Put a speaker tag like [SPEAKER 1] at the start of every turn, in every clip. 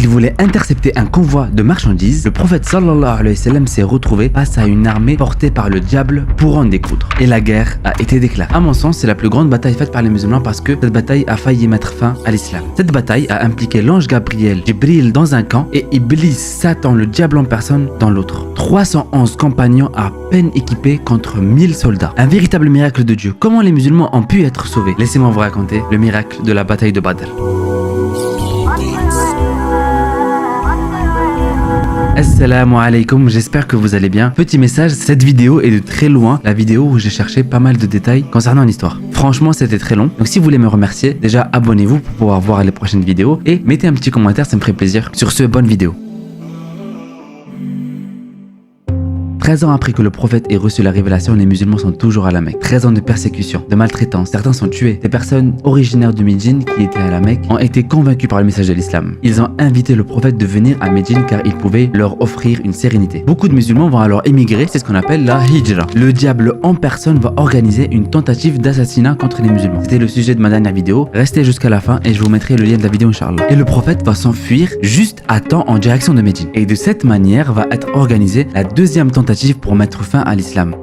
[SPEAKER 1] il voulait intercepter un convoi de marchandises, le prophète sallallahu alayhi wa sallam s'est retrouvé face à une armée portée par le diable pour en découdre. Et la guerre a été déclarée. À mon sens, c'est la plus grande bataille faite par les musulmans parce que cette bataille a failli mettre fin à l'islam. Cette bataille a impliqué l'ange Gabriel, Jibril dans un camp et Iblis, Satan, le diable en personne dans l'autre. 311 compagnons à peine équipés contre 1000 soldats. Un véritable miracle de Dieu. Comment les musulmans ont pu être sauvés? Laissez-moi vous raconter le miracle de la bataille de Badr. Assalamu alaikum, j'espère que vous allez bien. Petit message, cette vidéo est de très loin la vidéo où j'ai cherché pas mal de détails concernant l'histoire. Franchement, c'était très long. Donc si vous voulez me remercier, déjà abonnez-vous pour pouvoir voir les prochaines vidéos et mettez un petit commentaire, ça me ferait plaisir. Sur ce, bonne vidéo. 13 ans après que le prophète ait reçu la révélation, les musulmans sont toujours à la Mecque. 13 ans de persécution, de maltraitance, certains sont tués. Des personnes originaires de Médine qui étaient à la Mecque ont été convaincus par le message de l'islam. Ils ont invité le prophète de venir à Médine car il pouvait leur offrir une sérénité. Beaucoup de musulmans vont alors émigrer, c'est ce qu'on appelle la hijra. Le diable en personne va organiser une tentative d'assassinat contre les musulmans. C'était le sujet de ma dernière vidéo. Restez jusqu'à la fin et je vous mettrai le lien de la vidéo Inch'Allah. Et le prophète va s'enfuir juste à temps en direction de Médine. Et de cette manière va être organisée la deuxième tentative pour mettre fin à l'islam.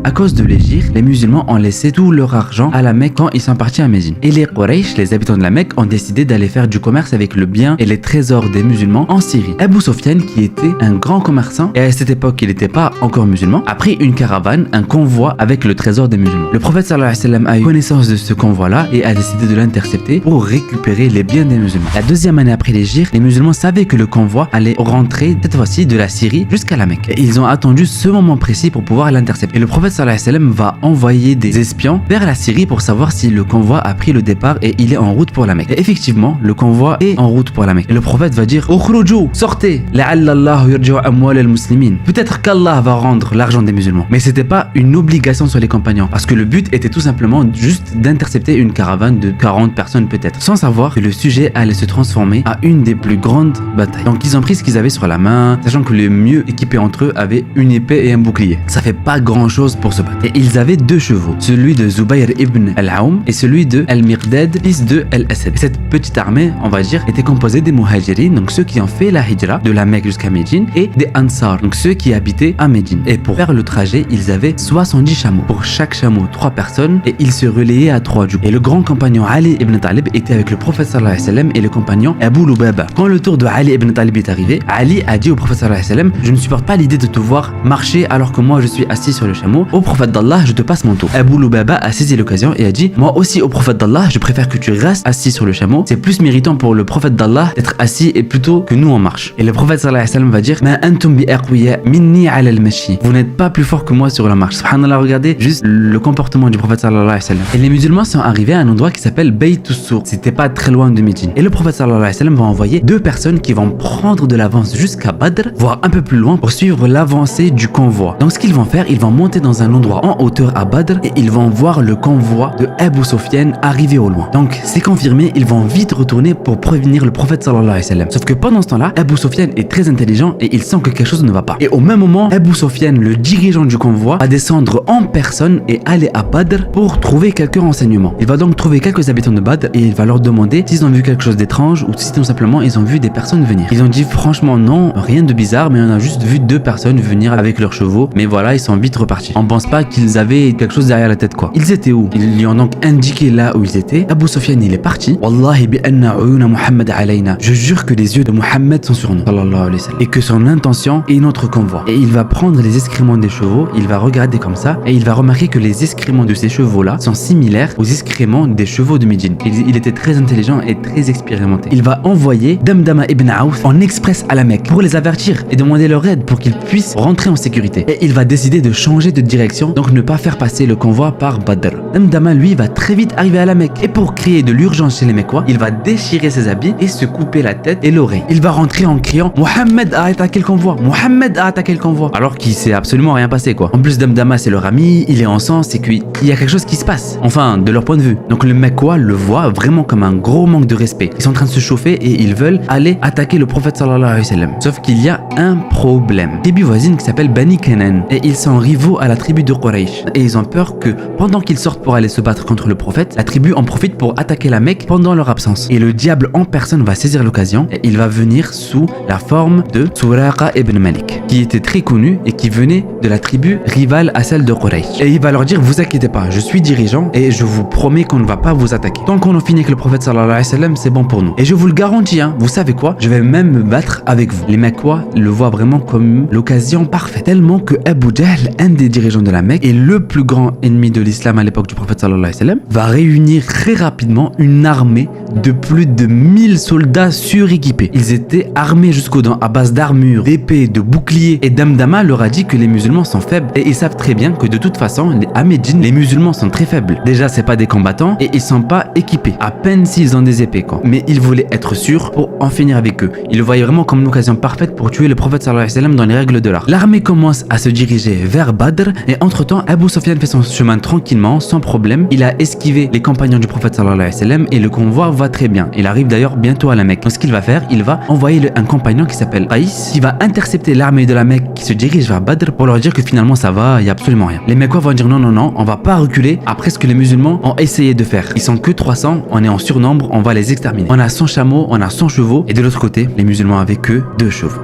[SPEAKER 1] À cause de l'hégire, les musulmans ont laissé tout leur argent à la Mecque quand ils sont partis à Médine. Et les Quraysh, les habitants de la Mecque, ont décidé d'aller faire du commerce avec le bien et les trésors des musulmans en Syrie. Abu Sofyan, qui était un grand commerçant, et à cette époque il n'était pas encore musulman, a pris une caravane, un convoi avec le trésor des musulmans. Le prophète sallallahu alayhi wa sallam a eu connaissance de ce convoi-là et a décidé de l'intercepter pour récupérer les biens des musulmans. La deuxième année après l'hégire, les musulmans savaient que le convoi allait rentrer cette fois-ci de la Syrie jusqu'à la Mecque. Et ils ont attendu ce moment précis pour pouvoir l'intercepter. Et le prophète sallallahu alayhi wa sallam va envoyer des espions vers la Syrie pour savoir si le convoi a pris le départ et il est en route pour la Mecque. Et effectivement, le convoi est en route pour la Mecque. Et le prophète va dire: Ukhruju, sortez, la'allallahu yurji'u amwal al-muslimin. Peut-être qu'Allah va rendre l'argent des musulmans. Mais c'était pas une obligation sur les compagnons parce que le but était tout simplement juste d'intercepter une caravane de 40 personnes peut-être, sans savoir que le sujet allait se transformer à une des plus grandes batailles. Donc ils ont pris ce qu'ils avaient sur la main, sachant que les mieux équipés entre eux avaient une épée et un bouclier. Ça fait pas grand chose pour se battre. Et ils avaient deux chevaux, celui de Zubayr ibn al-Aoum et celui de Al-Miqdad, fils de Al-Asad. Et cette petite armée, on va dire, était composée des Muhajirin, donc ceux qui ont fait la hijra de la Mecque jusqu'à Médine, et des Ansar, donc ceux qui habitaient à Médine. Et pour faire le trajet, ils avaient 70 chameaux. Pour chaque chameau, 3 personnes, et ils se relayaient à 3 du coup. Et le grand compagnon Ali ibn Talib était avec le prophète sallallahu alayhi wa sallam et le compagnon Abu Lubaba. Quand le tour de Ali ibn Talib est arrivé, Ali a dit au prophète sallallahu alayhi wa sallam: je ne supporte pas l'idée de te voir marcher alors que moi je suis assis sur le chameau. Au prophète d'Allah, je te passe mon tour. Abu Lubaba a saisi l'occasion et a dit: moi aussi au prophète d'Allah, je préfère que tu restes assis sur le chameau. C'est plus méritant pour le prophète d'Allah d'être assis et plutôt que nous en marche. Et le prophète sallallahu alayhi wa sallam va dire: ma antum bi aqwiya minni ala al-mashi. Vous n'êtes pas plus fort que moi sur la marche. Subhanallah, regardez juste le comportement du prophète sallallahu alayhi wa sallam. Et les musulmans sont arrivés à un endroit qui s'appelle Bayt Sour. C'était pas très loin de Médine. Et le prophète sallallahu alayhi wa sallam va envoyer 2 personnes qui vont prendre de l'avance jusqu'à Badr, voire un peu plus loin, pour suivre l'avancée du convoi. Donc ce qu'ils vont faire, ils vont monter dans un endroit en hauteur à Badr et ils vont voir le convoi de Abu Sofyan arriver au loin. Donc c'est confirmé, ils vont vite retourner pour prévenir le prophète sallallahu alayhi wa sallam. Sauf que pendant ce temps-là, Abu Sofyan est très intelligent et il sent que quelque chose ne va pas. Et au même moment, Abu Sofyan, le dirigeant du convoi, va descendre en personne et aller à Badr pour trouver quelques renseignements. Il va donc trouver quelques habitants de Badr et il va leur demander s'ils ont vu quelque chose d'étrange ou si tout simplement ils ont vu des personnes venir. Ils ont dit franchement non, rien de bizarre, mais on a juste vu 2 personnes venir avec leurs chevaux. Mais voilà, ils sont vite repartis. On pense pas qu'ils avaient quelque chose derrière la tête quoi. Ils étaient où? Ils lui ont donc indiqué là où ils étaient. Abu Sofyan il est parti. Wallahi bi anna uyuna Muhammad alayna. Je jure que les yeux de Muhammad sont sur nous. Sallallahu alayhi wa sallam. Et que son intention est notre convoi. Et il va prendre les excréments des chevaux, il va regarder comme ça et il va remarquer que les excréments de ces chevaux là sont similaires aux excréments des chevaux de Médine. Il était très intelligent et très expérimenté. Il va envoyer Damdama ibn Auf en express à la Mecque pour les avertir et demander leur aide pour qu'ils puissent rentrer en sécurité. Et il va décider de changer de direction, donc ne pas faire passer le convoi par Badr. Damdama lui va très vite arriver à la Mecque et pour créer de l'urgence chez les Mecquois, il va déchirer ses habits et se couper la tête et l'oreille. Il va rentrer en criant: Mohammed a attaqué le convoi, Mohammed a attaqué le convoi, alors qu'il s'est absolument rien passé quoi. En plus, Damdama Damdama c'est leur ami, il est en sang, c'est qu'il y a quelque chose qui se passe. Enfin, de leur point de vue. Donc le Mecquois le voit vraiment comme un gros manque de respect. Ils sont en train de se chauffer et ils veulent aller attaquer le prophète sallallahu alayhi wa sallam. Sauf qu'il y a un problème. Tribu voisine qui s'appelle Bani Kanan et ils sont rivaux à la tribu de Quraysh. Et ils ont peur que pendant qu'ils sortent pour aller se battre contre le prophète, la tribu en profite pour attaquer la Mecque pendant leur absence. Et le diable en personne va saisir l'occasion et il va venir sous la forme de Suraqa ibn Malik, qui était très connu et qui venait de la tribu rivale à celle de Quraysh. Et il va leur dire, vous inquiétez pas, je suis dirigeant et je vous promets qu'on ne va pas vous attaquer. Tant qu'on en finit avec le prophète sallallahu alayhi wa sallam, c'est bon pour nous. Et je vous le garantis, hein, vous savez quoi, je vais même me battre avec vous. Les Mecquois le voient vraiment comme l'occasion parfaite. Tellement que Abu Jahl, un des dirigeants de la Mecque et le plus grand ennemi de l'islam à l'époque du prophète sallallahu alayhi wa sallam, va réunir très rapidement une armée de plus de 1000 soldats suréquipés. Ils étaient armés jusqu'aux dents à base d'armures, d'épées, de boucliers. Et Damdama leur a dit que les musulmans sont faibles. Et ils savent très bien que de toute façon, à Médine, les musulmans sont très faibles. Déjà, c'est pas des combattants et ils sont pas équipés. À peine s'ils ont des épées, quoi. Mais ils voulaient être sûrs pour en finir avec eux. Ils le voyaient vraiment comme l'occasion parfaite pour tuer le prophète sallallahu alayhi wa sallam dans les règles de l'art. L'armée commence à se diriger vers Badr et entre-temps, Abu Sufyan fait son chemin tranquillement, sans problème. Il a esquivé les compagnons du prophète sallallahu alayhi wa sallam et le convoi va très bien. Il arrive d'ailleurs bientôt à la Mecque. Donc ce qu'il va faire, il va envoyer un compagnon qui s'appelle Qais qui va intercepter l'armée de la Mecque qui se dirige vers Badr pour leur dire que finalement ça va, il n'y a absolument rien. Les Mecquois vont dire non, non, non, on va pas reculer après ce que les musulmans ont essayé de faire. Ils sont que 300, on est en surnombre, on va les exterminer. On a 100 chameaux, on a 100 chevaux et de l'autre côté, les musulmans avaient que 2 chevaux.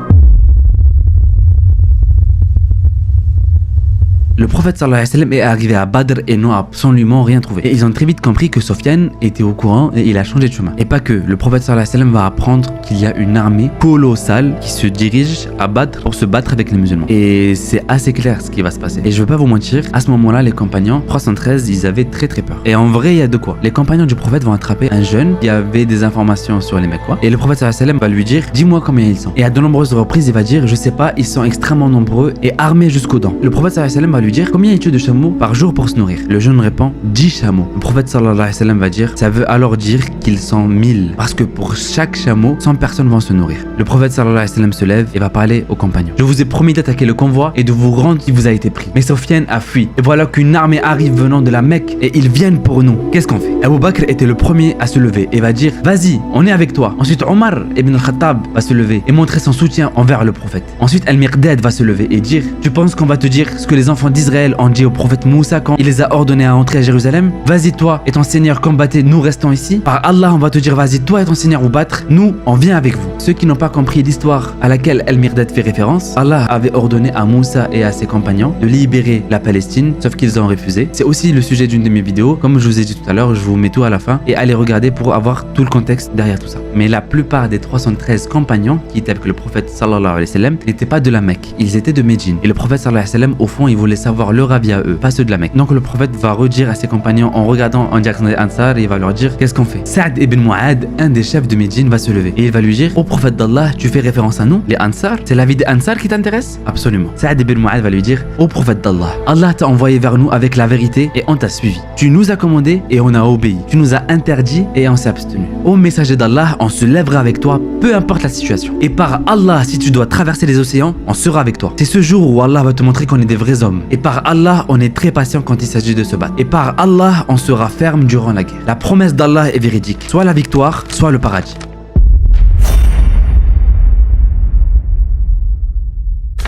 [SPEAKER 1] Le prophète sallallahu alayhi wa sallam est arrivé à Badr et n'a absolument rien trouvé. Et ils ont très vite compris que Sufyan était au courant et il a changé de chemin. Et pas que, le prophète sallallahu alayhi wa sallam va apprendre qu'il y a une armée colossale qui se dirige à Badr pour se battre avec les musulmans. Et c'est assez clair ce qui va se passer. Et je veux pas vous mentir, à ce moment-là, les compagnons, 313, ils avaient très peur. Et en vrai, il y a de quoi. Les compagnons du prophète vont attraper un jeune qui avait des informations sur les Mecquois. Et le prophète sallallahu alayhi wa sallam va lui dire, dis-moi combien ils sont. Et à de nombreuses reprises, il va dire, je sais pas, ils sont extrêmement nombreux et armés jusqu'aux dents. Le prophète sallallahu alayhi wa sallam va lui dire combien il tue de chameaux par jour pour se nourrir. Le jeune répond 10 chameaux. Le prophète sallallahu alayhi wa sallam va dire ça veut alors dire qu'ils sont 1000 parce que pour chaque chameau 100 personnes vont se nourrir. Le prophète sallallahu alayhi wa sallam se lève et va parler aux compagnons. Je vous ai promis d'attaquer le convoi et de vous rendre qui vous a été pris. Mais Sufyan a fui et voilà qu'une armée arrive venant de la Mecque et ils viennent pour nous. Qu'est-ce qu'on fait? Abu Bakr était le premier à se lever et va dire vas-y, on est avec toi. Ensuite Omar ibn al-Khattab va se lever et montrer son soutien envers le prophète. Ensuite Al-Miqdad va se lever et dire tu penses qu'on va te dire ce que les enfants d'Israël ont dit au prophète Moussa quand il les a ordonnés à entrer à Jérusalem? Vas-y toi et ton Seigneur combattez, nous restons ici. Par Allah on va te dire vas-y toi et ton Seigneur vous battre, nous on vient avec vous. Ceux qui n'ont pas compris l'histoire à laquelle Al-Miqdad fait référence, Allah avait ordonné à Moussa et à ses compagnons de libérer la Palestine, sauf qu'ils ont refusé. C'est aussi le sujet d'une de mes vidéos, comme je vous ai dit tout à l'heure, je vous mets tout à la fin et allez regarder pour avoir tout le contexte derrière tout ça. Mais la plupart des 313 compagnons qui étaient avec le prophète sallallahu alayhi wa sallam n'étaient pas de la Mecque, ils étaient de Médine. Et le prophète sallallahu alayhi wa sallam au fond il voulait savoir leur avis à eux, pas ceux de la Mecque. Donc le prophète va redire à ses compagnons en regardant en direction des Ansar et il va leur dire qu'est-ce qu'on fait? Saad ibn Mu'ad, un des chefs de Médine, va se lever et il va lui dire au prophète d'Allah tu fais référence à nous, les Ansar? C'est la vie des Ansar qui t'intéresse? Absolument. Saad ibn Mu'ad va lui dire au prophète d'Allah, Allah t'a envoyé vers nous avec la vérité et on t'a suivi. Tu nous as commandé et on a obéi. Tu nous as interdit et on s'est abstenu. Ô messager d'Allah, on se lèvera avec toi peu importe la situation. Et par Allah, si tu dois traverser les océans, on sera avec toi. C'est ce jour où Allah va te montrer qu'on est des vrais hommes. Et par Allah, on est très patient quand il s'agit de se battre. Et par Allah, on sera ferme durant la guerre. La promesse d'Allah est véridique. Soit la victoire, soit le paradis.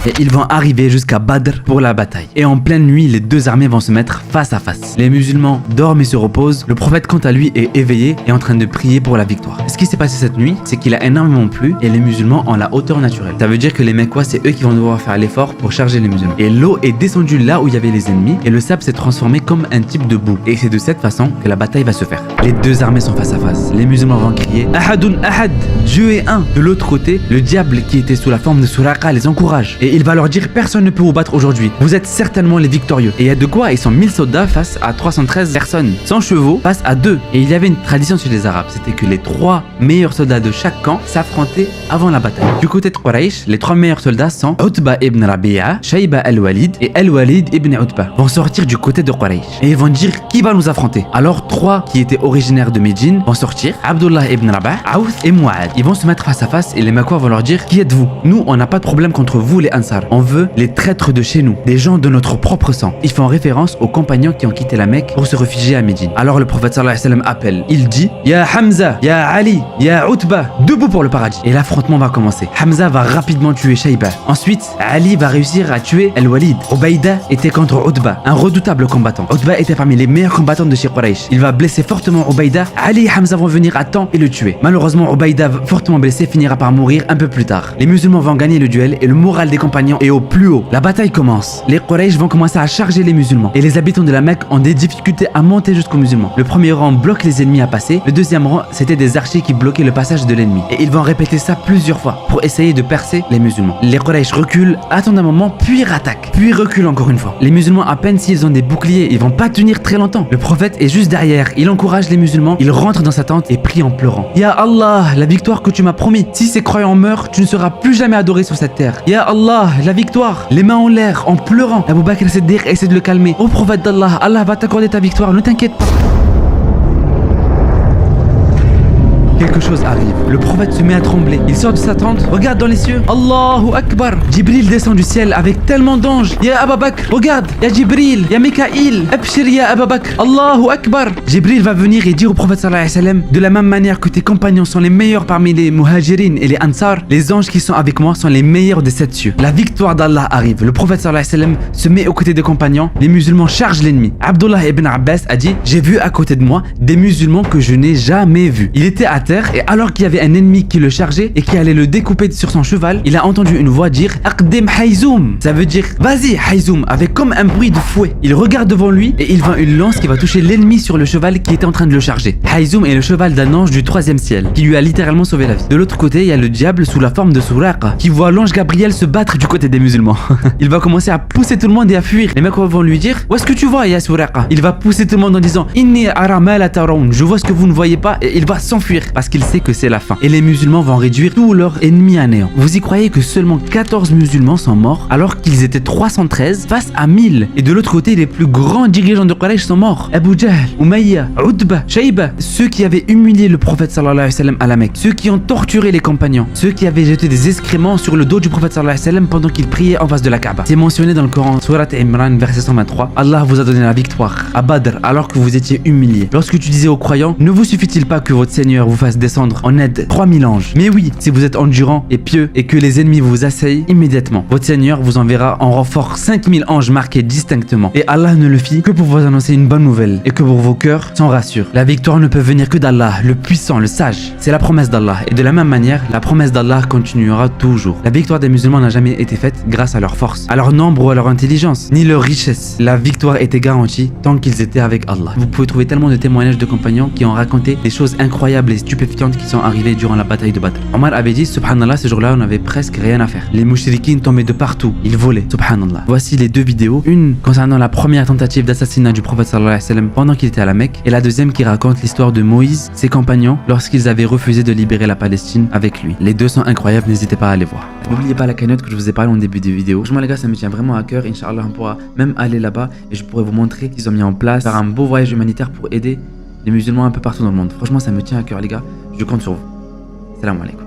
[SPEAKER 1] Et ils vont arriver jusqu'à Badr pour la bataille. Et en pleine nuit, les deux armées vont se mettre face à face. Les musulmans dorment et se reposent. Le prophète, quant à lui, est éveillé et en train de prier pour la victoire. Ce qui s'est passé cette nuit, c'est qu'il a énormément plu et les musulmans ont la hauteur naturelle. Ça veut dire que les Mecquois, c'est eux qui vont devoir faire l'effort pour charger les musulmans. Et l'eau est descendue là où il y avait les ennemis et le sable s'est transformé comme un type de boue. Et c'est de cette façon que la bataille va se faire. Les deux armées sont face à face. Les musulmans vont crier Ahadun Ahad, Dieu est un. De l'autre côté, le diable qui était sous la forme de Suraqa les encourage. Et il va leur dire personne ne peut vous battre aujourd'hui. Vous êtes certainement les victorieux. Et il y a de quoi, ils sont 1000 soldats face à 313 personnes. 100 chevaux face à 2. Et il y avait une tradition chez les Arabes, c'était que les 3 meilleurs soldats de chaque camp s'affrontaient avant la bataille. Du côté de Quraysh, les 3 meilleurs soldats sont Utba ibn Rabi'a, Shayba al-Walid et al-Walid ibn Utba vont sortir du côté de Quraysh. Et ils vont dire qui va nous affronter. Alors 3 qui étaient originaires de Médine vont sortir, Abdullah ibn Rabah, Aouth et Mu'ad. Ils vont se mettre face à face et les Mecquois vont leur dire qui êtes-vous? Nous on n'a pas de problème contre vous les Ansar. Ansar. On veut les traîtres de chez nous, des gens de notre propre sang. Ils font référence aux compagnons qui ont quitté la Mecque pour se réfugier à Médine. Alors le prophète sallallahu alayhi wa sallam appelle. Il dit Ya Hamza, Ya Ali, Ya Utba, debout pour le paradis. Et l'affrontement va commencer. Hamza va rapidement tuer Shayba. Ensuite, Ali va réussir à tuer Al-Walid. Ubayda était contre Utba, un redoutable combattant. Utba était parmi les meilleurs combattants de chez Quraysh. Il va blesser fortement Ubayda. Ali et Hamza vont venir à temps et le tuer. Malheureusement, Ubayda, fortement blessé, finira par mourir un peu plus tard. Les musulmans vont gagner le duel et le moral des compagnons est au plus haut. La bataille commence. Les Quraysh vont commencer à charger les musulmans et les habitants de la Mecque ont des difficultés à monter jusqu'aux musulmans. Le premier rang bloque les ennemis à passer. Le deuxième rang, c'était des archers qui bloquaient le passage de l'ennemi. Et ils vont répéter ça plusieurs fois pour essayer de percer les musulmans. Les Quraysh reculent, attendent un moment, puis rattaquent. Puis reculent encore une fois. Les musulmans, à peine s'ils ont des boucliers, ils vont pas tenir très longtemps. Le prophète est juste derrière. Il encourage les musulmans. Il rentre dans sa tente et prie en pleurant. Ya Allah, la victoire que tu m'as promis. Si ces croyants meurent, tu ne seras plus jamais adoré sur cette terre. Ya Allah, la victoire. Les mains en l'air, en pleurant. Abu Bakr Siddiq essaie de le calmer. Ô prophète d'Allah, Allah va t'accorder ta victoire, ne t'inquiète pas. Quelque chose arrive. Le prophète se met à trembler. Il sort de sa tente, regarde dans les cieux. Allahu Akbar. Jibril descend du ciel avec tellement d'anges. Ya Abu Bakr, regarde. Ya Jibril, ya Mikaïl. Abshir ya Abu Bakr. Allahu Akbar. Jibril va venir et dire au prophète sallallahu alayhi wa sallam, de la même manière que tes compagnons sont les meilleurs parmi les muhajirin et les ansar, les anges qui sont avec moi sont les meilleurs des 7 cieux. La victoire d'Allah arrive. Le prophète sallallahu alayhi wa sallam se met aux côtés des compagnons. Les musulmans chargent l'ennemi. Abdullah ibn Abbas a dit, j'ai vu à côté de moi des musulmans que je n'ai jamais vus. Il était à terre et alors qu'il y avait un ennemi qui le chargeait et qui allait le découper sur son cheval, il a entendu une voix dire Aqdim Hayzoum. Ça veut dire vas-y Hayzoum, avec comme un bruit de fouet. Il regarde devant lui et il voit une lance qui va toucher l'ennemi sur le cheval qui était en train de le charger. Hayzoum est le cheval d'un ange du 3e ciel qui lui a littéralement sauvé la vie. De l'autre côté, il y a le diable sous la forme de Suraqa qui voit l'ange Gabriel se battre du côté des musulmans. Il va commencer à pousser tout le monde et à fuir. Les mecs vont lui dire où est-ce que tu vois ya Suraqa? Il va pousser tout le monde en disant Inni ara ma la taroun, je vois ce que vous ne voyez pas, et il va s'enfuir parce qu'il sait que c'est la fin. Et les musulmans vont réduire tous leurs ennemis à néant. Vous y croyez que seulement 14 musulmans sont morts alors qu'ils étaient 313 face à 1000? Et de l'autre côté, les plus grands dirigeants de Quraysh sont morts. Abu Jahl, Umayya, Utba, Shayba, ceux qui avaient humilié le prophète sallallahu alayhi wa sallam à la Mecque, ceux qui ont torturé les compagnons, ceux qui avaient jeté des excréments sur le dos du prophète sallallahu alayhi wa sallam pendant qu'il priait en face de la Kaaba. C'est mentionné dans le Coran, Surat Imran, verset 123. Allah vous a donné la victoire à Badr alors que vous étiez humiliés. Lorsque tu disais aux croyants, ne vous suffit-il pas que votre Seigneur vous fasse descendre en aide 3000 anges? Mais oui, si vous êtes endurant et pieux et que les ennemis vous assaillent immédiatement, votre Seigneur vous enverra en renfort 5000 anges marqués distinctement. Et Allah ne le fit que pour vous annoncer une bonne nouvelle et que pour vos cœurs s'en rassurent. La victoire ne peut venir que d'Allah, le puissant, le sage. C'est la promesse d'Allah. Et de la même manière, la promesse d'Allah continuera toujours. La victoire des musulmans n'a jamais été faite grâce à leur force, à leur nombre ou à leur intelligence, ni leur richesse. La victoire était garantie tant qu'ils étaient avec Allah. Vous pouvez trouver tellement de témoignages de compagnons qui ont raconté des choses incroyables et stupéfiantes qui sont arrivées durant la bataille de Badr. Omar avait dit, subhanallah, ce jour-là, on avait presque rien à faire. Les mouchriquins tombaient de partout. Ils volaient, subhanallah. Voici les deux vidéos. Une concernant la première tentative d'assassinat du prophète sallallahu alayhi wa sallam pendant qu'il était à la Mecque, et la deuxième qui raconte l'histoire de Moïse, ses compagnons, lorsqu'ils avaient refusé de libérer la Palestine avec lui. Les deux sont incroyables, n'hésitez pas à les voir. N'oubliez pas la cagnotte que je vous ai parlé en début de vidéo. Franchement les gars, ça me tient vraiment à cœur. Inch'Allah, on pourra même aller là-bas et je pourrai vous montrer qu'ils ont mis en place, faire un beau voyage humanitaire pour aider les musulmans un peu partout dans le monde. Franchement, ça me tient à cœur les gars. Je compte sur vous. Salam alaikum.